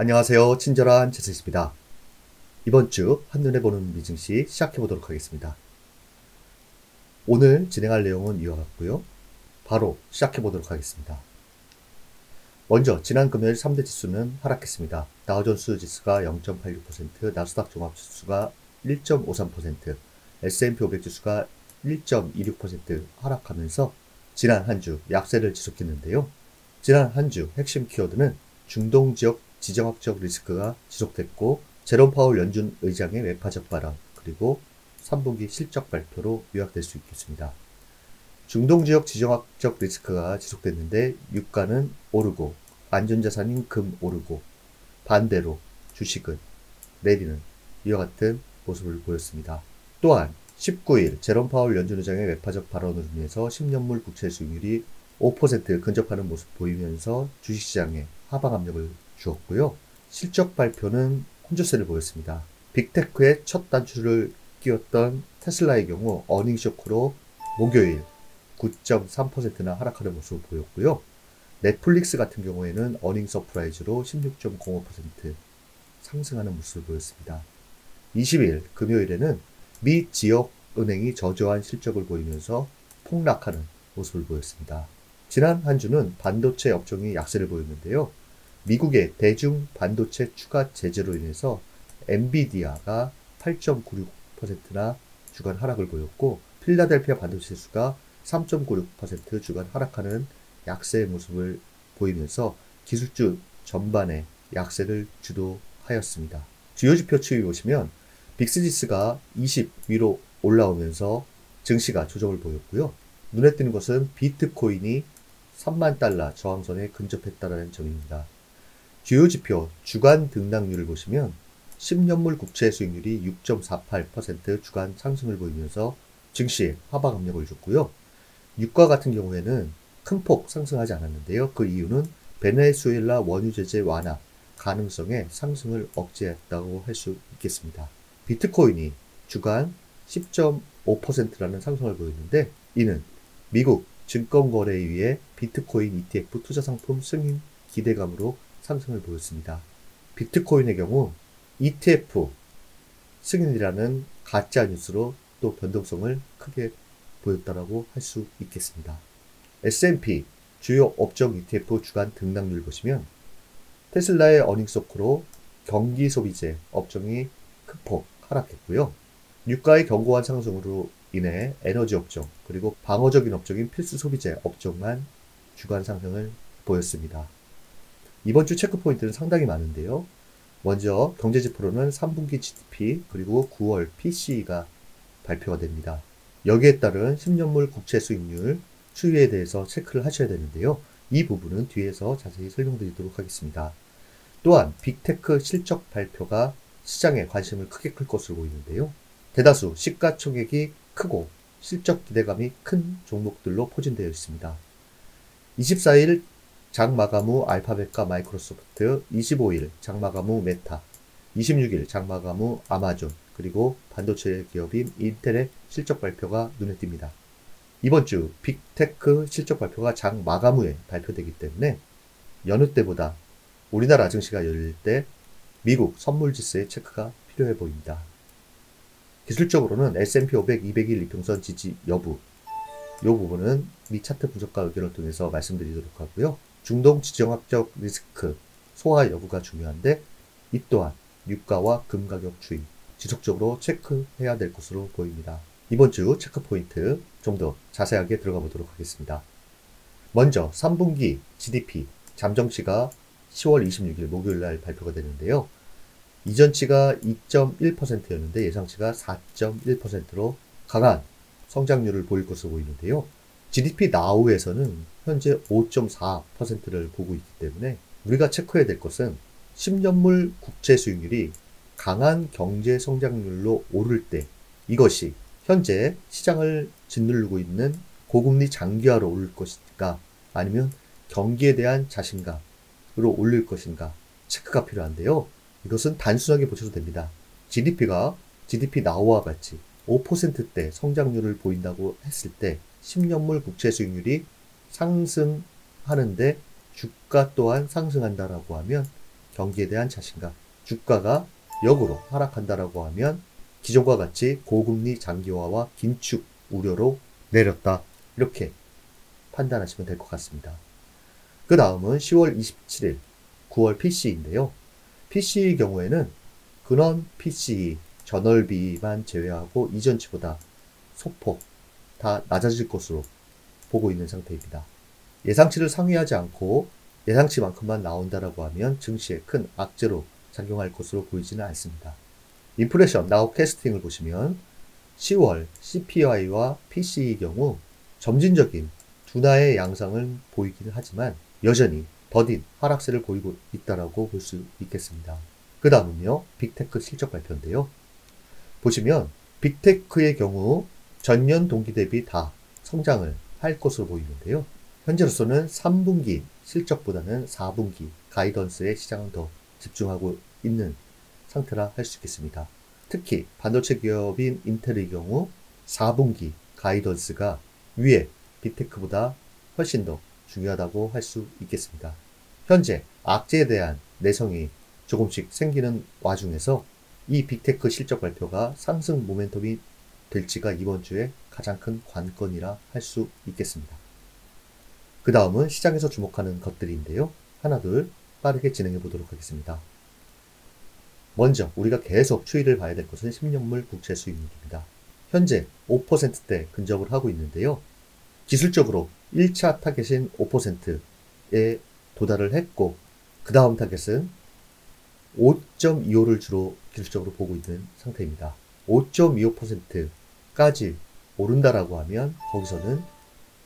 안녕하세요. 친절한 제스입니다. 이번 주 한눈에 보는 미증시 시작해 보도록 하겠습니다. 오늘 진행할 내용은 이와 같고요. 바로 시작해 보도록 하겠습니다. 먼저 지난 금요일 3대 지수는 하락했습니다. 다우존스 지수가 0.86%, 나스닥 종합지수가 1.53%, S&P 500 지수가 1.26% 하락하면서 지난 한 주 약세를 지속했는데요. 지난 한 주 핵심 키워드는 중동 지역 지정학적 리스크가 지속됐고, 제롬 파월 연준 의장의 외파적 발언, 그리고 3분기 실적 발표로 요약될 수 있겠습니다. 중동 지역 지정학적 리스크가 지속됐는데 유가는 오르고 안전자산인 금 오르고, 반대로 주식은 내리는 이와 같은 모습을 보였습니다. 또한 19일 제롬 파월 연준 의장의 외파적 발언으로 인해서 10년물 국채 수익률이 5% 근접하는 모습 보이면서 주식시장에 하방 압력을 주었고요. 실적 발표는 혼조세를 보였습니다. 빅테크의 첫 단추를 끼웠던 테슬라의 경우 어닝 쇼크로 목요일 9.3%나 하락하는 모습을 보였고요. 넷플릭스 같은 경우에는 어닝 서프라이즈로 16.05% 상승하는 모습을 보였습니다. 20일 금요일에는 미 지역 은행이 저조한 실적을 보이면서 폭락하는 모습을 보였습니다. 지난 한 주는 반도체 업종이 약세를 보였는데요. 미국의 대중 반도체 추가 제재로 인해서 엔비디아가 8.96%나 주간 하락을 보였고, 필라델피아 반도체 지수가 3.96% 주간 하락하는 약세의 모습을 보이면서 기술주 전반의 약세를 주도하였습니다. 주요 지표 추이 보시면 빅스지수가 20 위로 올라오면서 증시가 조정을 보였고요. 눈에 띄는 것은 비트코인이 3만 달러 저항선에 근접했다는 점입니다. 주요 지표 주간 등락률을 보시면 10년물 국채 수익률이 6.48% 주간 상승을 보이면서 증시에 하방 압력을 줬고요. 유가 같은 경우에는 큰 폭 상승하지 않았는데요. 그 이유는 베네수엘라 원유 제재 완화 가능성의 상승을 억제했다고 할 수 있겠습니다. 비트코인이 주간 10.5%라는 상승을 보였는데, 이는 미국 증권거래위의 비트코인 ETF 투자상품 승인 기대감으로 상승을 보였습니다. 비트코인의 경우 ETF 승인이라는 가짜 뉴스로 또 변동성을 크게 보였다고 할 수 있겠습니다. S&P 주요 업종 ETF 주간 등락률 보시면 테슬라의 어닝쇼크로 경기 소비재 업종이 큰 폭 하락했고요. 유가의 견고한 상승으로 인해 에너지 업종, 그리고 방어적인 업종인 필수 소비재 업종만 주간 상승을 보였습니다. 이번 주 체크 포인트는 상당히 많은데요. 먼저 경제지표로는 3분기 GDP 그리고 9월 PCE가 발표가 됩니다. 여기에 따른 10년물 국채 수익률 추이에 대해서 체크를 하셔야 되는데요. 이 부분은 뒤에서 자세히 설명드리도록 하겠습니다. 또한 빅테크 실적 발표가 시장에 관심을 크게 끌 것으로 보이는데요. 대다수 시가총액이 크고 실적 기대감이 큰 종목들로 포진되어 있습니다. 24일 장마감 후 알파벳과 마이크로소프트, 25일 장마감 후 메타, 26일 장마감 후 아마존, 그리고 반도체 기업인 인텔의 실적 발표가 눈에 띕니다. 이번 주 빅테크 실적 발표가 장 마감 후에 발표되기 때문에 여느 때보다 우리나라 증시가 열릴 때 미국 선물지수의 체크가 필요해 보입니다. 기술적으로는 S&P 500, 200일 이평선 지지 여부, 이 부분은 미 차트 분석가 의견을 통해서 말씀드리도록 하고요. 중동 지정학적 리스크 소화 여부가 중요한데, 이 또한 유가와 금 가격 추이 지속적으로 체크해야 될 것으로 보입니다. 이번 주 체크 포인트 좀 더 자세하게 들어가 보도록 하겠습니다. 먼저 3분기 GDP 잠정치가 10월 26일 목요일날 발표가 되는데요. 이전치가 2.1%였는데 예상치가 4.1%로 강한 성장률을 보일 것으로 보이는데요. GDP 나우에서는 현재 5.4%를 보고 있기 때문에 우리가 체크해야 될 것은 10년물 국채 수익률이 강한 경제 성장률로 오를 때, 이것이 현재 시장을 짓누르고 있는 고금리 장기화로 오를 것인가, 아니면 경기에 대한 자신감으로 올릴 것인가 체크가 필요한데요. 이것은 단순하게 보셔도 됩니다. GDP가 GDP 나우와 같이 5%대 성장률을 보인다고 했을 때 10년물 국채 수익률이 상승하는데 주가 또한 상승한다라고 하면 경기에 대한 자신감, 주가가 역으로 하락한다라고 하면 기존과 같이 고금리 장기화와 긴축 우려로 내렸다. 이렇게 판단하시면 될 것 같습니다. 그 다음은 10월 27일 9월 PC인데요. PC의 경우에는 근원 PCE 전월비만 제외하고 이전치보다 소폭 다 낮아질 것으로 보고 있는 상태입니다. 예상치를 상회하지 않고 예상치만큼만 나온다라고 하면 증시에 큰 악재로 작용할 것으로 보이지는 않습니다. 인플레이션 나우 캐스팅을 보시면 10월 CPI와 PC의 경우 점진적인 둔화의 양상을 보이기는 하지만 여전히 더딘 하락세를 보이고 있다라고 볼 수 있겠습니다. 그 다음은요, 빅테크 실적 발표인데요. 보시면 빅테크의 경우 전년 동기 대비 다 성장을 할 것으로 보이는데요. 현재로서는 3분기 실적보다는 4분기 가이던스에 시장은 더 집중하고 있는 상태라 할 수 있겠습니다. 특히 반도체 기업인 인텔의 경우 4분기 가이던스가 위에 빅테크보다 훨씬 더 중요하다고 할 수 있겠습니다. 현재 악재에 대한 내성이 조금씩 생기는 와중에서 이 빅테크 실적 발표가 상승 모멘텀이 될지가 이번 주에 가장 큰 관건이라 할 수 있겠습니다. 그 다음은 시장에서 주목하는 것들인데요. 하나둘 빠르게 진행해 보도록 하겠습니다. 먼저 우리가 계속 추이를 봐야 될 것은 10년물 국채 수익률입니다. 현재 5%대 근접을 하고 있는데요. 기술적으로 1차 타겟인 5%에 도달을 했고 그 다음 타겟은 5.25를 주로 기술적으로 보고 있는 상태입니다. 5.25%까지 오른다라고 하면 거기서는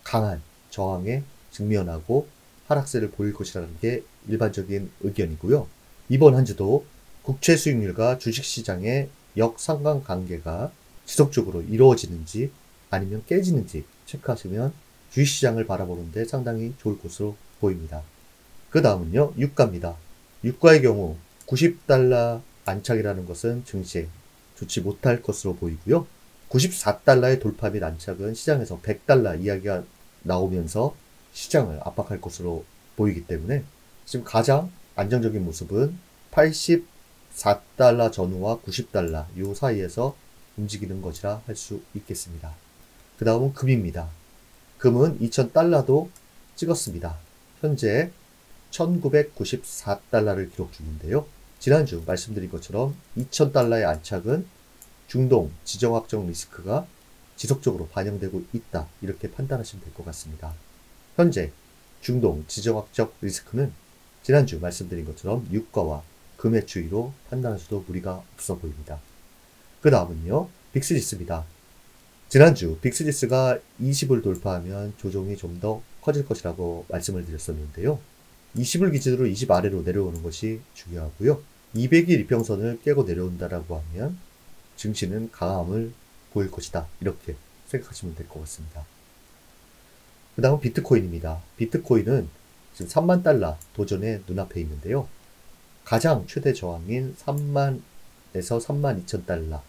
강한 저항에 직면하고 하락세를 보일 것이라는 게 일반적인 의견이고요. 이번 한 주도 국채 수익률과 주식시장의 역상관관계가 지속적으로 이루어지는지 아니면 깨지는지 체크하시면 주식시장을 바라보는데 상당히 좋을 것으로 보입니다. 그 다음은요, 유가입니다. 유가의 경우 90달러 안착이라는 것은 증시에 좋지 못할 것으로 보이고요. 94달러의 돌파 및 안착은 시장에서 100달러 이야기가 나오면서 시장을 압박할 것으로 보이기 때문에 지금 가장 안정적인 모습은 84달러 전후와 90달러 이 사이에서 움직이는 것이라 할 수 있겠습니다. 그 다음은 금입니다. 금은 2000달러도 찍었습니다. 현재 1994달러를 기록 중인데요. 지난주 말씀드린 것처럼 2000달러의 안착은 중동 지정학적 리스크가 지속적으로 반영되고 있다. 이렇게 판단하시면 될 것 같습니다. 현재 중동 지정학적 리스크는 지난주 말씀드린 것처럼 유가와 금의 추이로 판단하셔도 무리가 없어 보입니다. 그 다음은요, 빅스지스입니다. 지난주 빅스지스가 20을 돌파하면 조정이 좀 더 커질 것이라고 말씀을 드렸었는데요. 20을 기준으로 20 아래로 내려오는 것이 중요하고요. 200일 이평선을 깨고 내려온다라고 하면 증시는 강함을 보일 것이다. 이렇게 생각하시면 될 것 같습니다. 그 다음은 비트코인입니다. 비트코인은 지금 3만 달러 도전에 눈앞에 있는데요. 가장 최대 저항인 3만에서 3만 2천 달러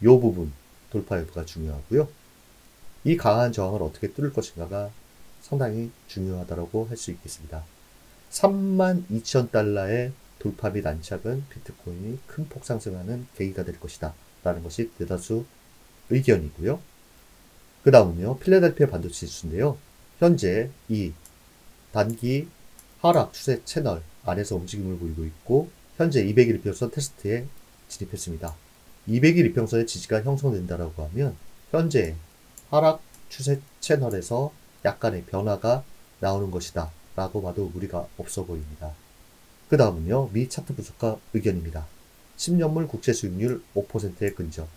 이 부분 돌파 여부가 중요하고요. 이 강한 저항을 어떻게 뚫을 것인가가 상당히 중요하다고 할 수 있겠습니다. 3만 2천 달러의 돌파 및 안착은 비트코인이 큰 폭 상승하는 계기가 될 것이다 라는 것이 대다수 의견이고요. 그 다음은요, 필라델피아 반도체 지수인데요. 현재 이 단기 하락 추세 채널 안에서 움직임을 보이고 있고 현재 200일 이평선 테스트에 진입했습니다. 200일 이평선의 지지가 형성된다라고 하면 현재 하락 추세 채널에서 약간의 변화가 나오는 것이다 라고 봐도 무리가 없어 보입니다. 그 다음은요, 미 차트 분석가 의견입니다. 10년물 국채 수익률 5%의 근접,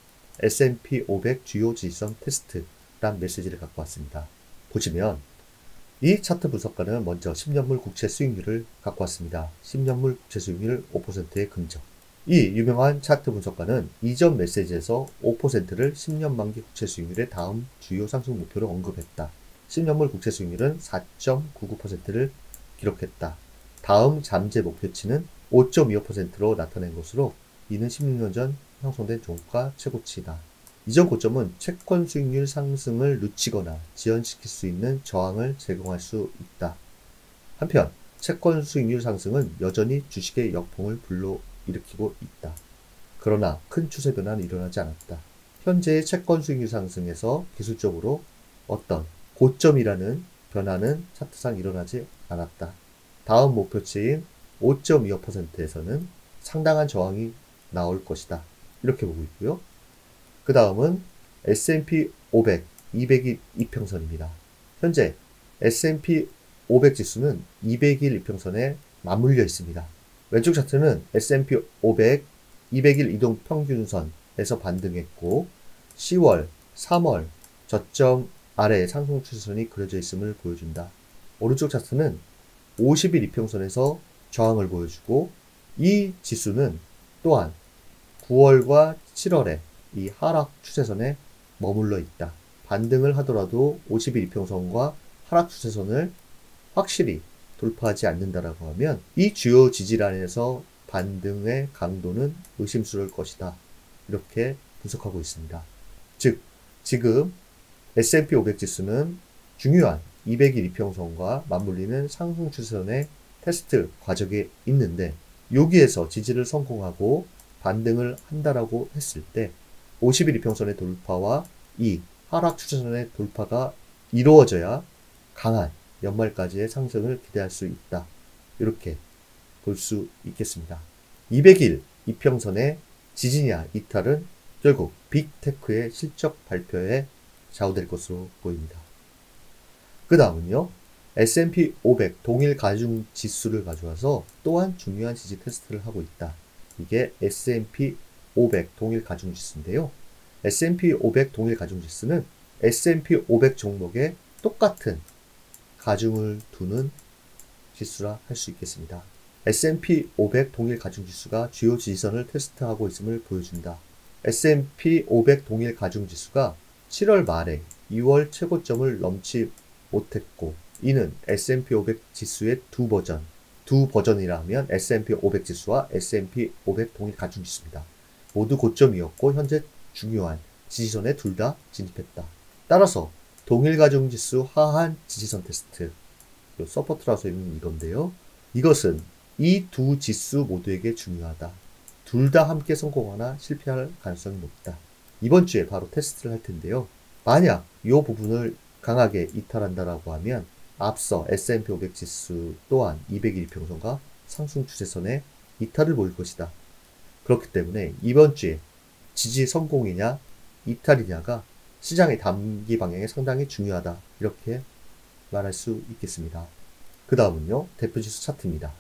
S&P 500 주요 지지선 테스트란 메시지를 갖고 왔습니다. 보시면 이 차트 분석가는 먼저 10년물 국채 수익률을 갖고 왔습니다. 10년물 국채 수익률 5%의 근접. 이 유명한 차트 분석가는 이전 메시지에서 5%를 10년 만기 국채 수익률의 다음 주요 상승 목표로 언급했다. 10년물 국채 수익률은 4.99%를 기록했다. 다음 잠재 목표치는 5.25%로 나타낸 것으로 이는 16년 전 형성된 종가 최고치이다. 이전 고점은 채권 수익률 상승을 늦추거나 지연시킬 수 있는 저항을 제공할 수 있다. 한편 채권 수익률 상승은 여전히 주식의 역풍을 불러일으키고 있다. 그러나 큰 추세 변화는 일어나지 않았다. 현재의 채권 수익률 상승에서 기술적으로 어떤 고점이라는 변화는 차트상 일어나지 않았다. 다음 목표치인 5.25%에서는 상당한 저항이 나올 것이다. 이렇게 보고 있고요. 그 다음은 S&P 500, 200일 이평선입니다. 현재 S&P 500 지수는 200일 이평선에 맞물려 있습니다. 왼쪽 차트는 S&P 500, 200일 이동 평균선에서 반등했고 10월, 3월 저점 아래에 상승 추세선이 그려져 있음을 보여준다. 오른쪽 차트는 50일 이평선에서 저항을 보여주고 이 지수는 또한 9월과 7월에 이 하락 추세선에 머물러 있다. 반등을 하더라도 50일 이평선과 하락 추세선을 확실히 돌파하지 않는다라고 하면 이 주요 지지라인에서 반등의 강도는 의심스러울 것이다. 이렇게 분석하고 있습니다. 즉, 지금 S&P 500 지수는 중요한 200일 이평선과 맞물리는 상승 추세선의 테스트 과정에 있는데 여기에서 지지를 성공하고 반등을 한다라고 했을 때 50일 이평선의 돌파와 이 하락 추세선의 돌파가 이루어져야 강한 연말까지의 상승을 기대할 수 있다. 이렇게 볼 수 있겠습니다. 200일 이평선의 지지냐 이탈은 결국 빅테크의 실적 발표에 좌우될 것으로 보입니다. 그 다음은요. S&P 500 동일 가중 지수를 가져와서 또한 중요한 지지 테스트를 하고 있다. 이게 S&P 500 동일 가중 지수인데요. S&P 500 동일 가중 지수는 S&P 500 종목에 똑같은 가중을 두는 지수라 할 수 있겠습니다. S&P 500 동일 가중 지수가 주요 지지선을 테스트하고 있음을 보여준다. S&P 500 동일 가중 지수가 7월 말에 2월 최고점을 넘지 못했고 이는 S&P 500 지수의 두 버전이라면 S&P 500 지수와 S&P 500 동일 가중 지수입니다. 모두 고점이었고 현재 중요한 지지선에 둘 다 진입했다. 따라서 동일 가중 지수 하한 지지선 테스트, 서포트라고 써 있는 이건데요. 이것은 이 두 지수 모두에게 중요하다. 둘 다 함께 성공하나 실패할 가능성이 높다. 이번 주에 바로 테스트를 할 텐데요. 만약 이 부분을 강하게 이탈한다라고 하면 앞서 S&P 500 지수 또한 200일 이평선과 상승 추세선에 이탈을 보일 것이다. 그렇기 때문에 이번 주에 지지 성공이냐 이탈이냐가 시장의 단기 방향에 상당히 중요하다. 이렇게 말할 수 있겠습니다. 그 다음은요. 대표지수 차트입니다.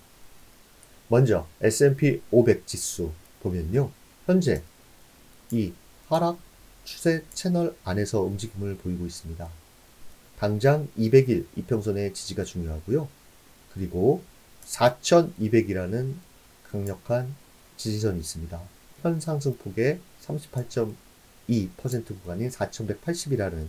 먼저 S&P 500 지수 보면요. 현재 이 하락 추세 채널 안에서 움직임을 보이고 있습니다. 당장 200일 이평선의 지지가 중요하고요. 그리고 4200이라는 강력한 지지선이 있습니다. 현 상승폭의 38.2% 구간인 4180이라는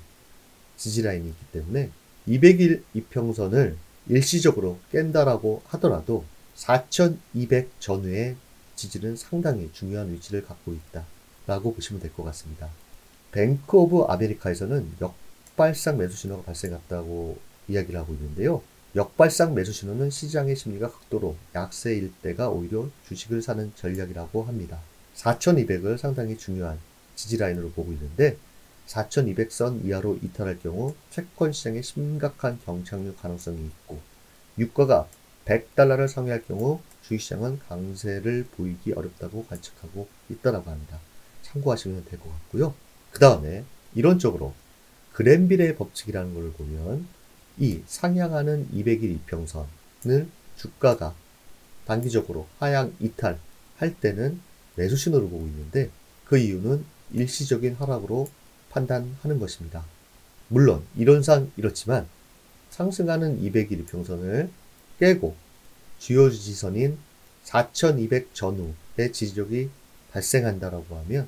지지라인이 있기 때문에 200일 이평선을 일시적으로 깬다라고 하더라도 4200 전후의 지지는 상당히 중요한 위치를 갖고 있다 라고 보시면 될 것 같습니다. 뱅크 오브 아메리카에서는 역발상 매수 신호가 발생했다고 이야기를 하고 있는데요. 역발상 매수 신호는 시장의 심리가 극도로 약세일 때가 오히려 주식을 사는 전략이라고 합니다. 4200을 상당히 중요한 지지라인으로 보고 있는데 4200선 이하로 이탈할 경우 채권 시장에 심각한 경착륙 가능성이 있고 유가가 100달러를 상회할 경우 주식시장은 강세를 보이기 어렵다고 관측하고 있다고 합니다. 참고하시면 될 것 같고요. 그 다음에 이론적으로 그랜빌의 법칙이라는 걸 보면 이 상향하는 200일 이평선을 주가가 단기적으로 하향 이탈할 때는 매수 신호를 보고 있는데 그 이유는 일시적인 하락으로 판단하는 것입니다. 물론 이론상 이렇지만 상승하는 200일 이평선을 깨고 주요 지지선인 4200 전후의 지지력이 발생한다라고 하면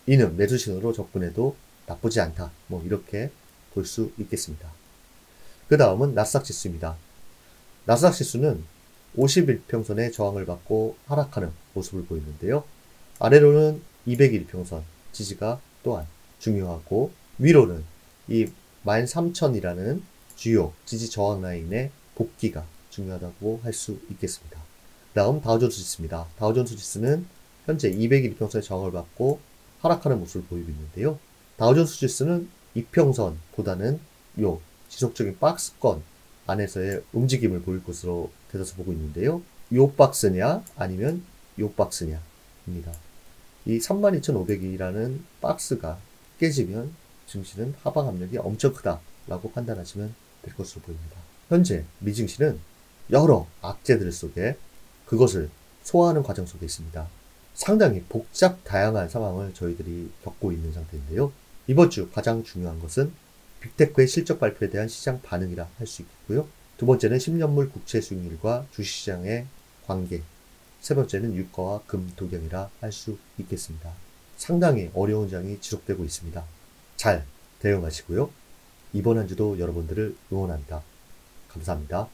이는 매수 신호로 접근해도 나쁘지 않다. 이렇게 볼 수 있겠습니다. 그 다음은 나스닥 지수입니다. 나스닥 지수는 51평선의 저항을 받고 하락하는 모습을 보이는데요. 아래로는 200일 평선 지지가 또한 중요하고 위로는 이 13000이라는 주요 지지 저항 라인의 복귀가 중요하다고 할 수 있겠습니다. 다음 다우존스 지수입니다. 다우존스 지수는 현재 200일 이평선의 저항을 받고 하락하는 모습을 보이고 있는데요. 다우존스 지수는 이평선보다는 요 지속적인 박스권 안에서의 움직임을 보일 것으로 대서서 보고 있는데요. 요 박스냐 아니면 요 박스냐입니다. 이 32,500이라는 박스가 깨지면 증시는 하방 압력이 엄청 크다라고 판단하시면 될 것으로 보입니다. 현재 미증시는 여러 악재들 속에 그것을 소화하는 과정 속에 있습니다. 상당히 복잡 다양한 상황을 저희들이 겪고 있는 상태인데요. 이번 주 가장 중요한 것은 빅테크의 실적 발표에 대한 시장 반응이라 할 수 있겠고요. 두 번째는 10년물 국채 수익률과 주식시장의 관계, 세 번째는 유가와 금 도경이라 할 수 있겠습니다. 상당히 어려운 장이 지속되고 있습니다. 잘 대응하시고요. 이번 한 주도 여러분들을 응원합니다. 감사합니다.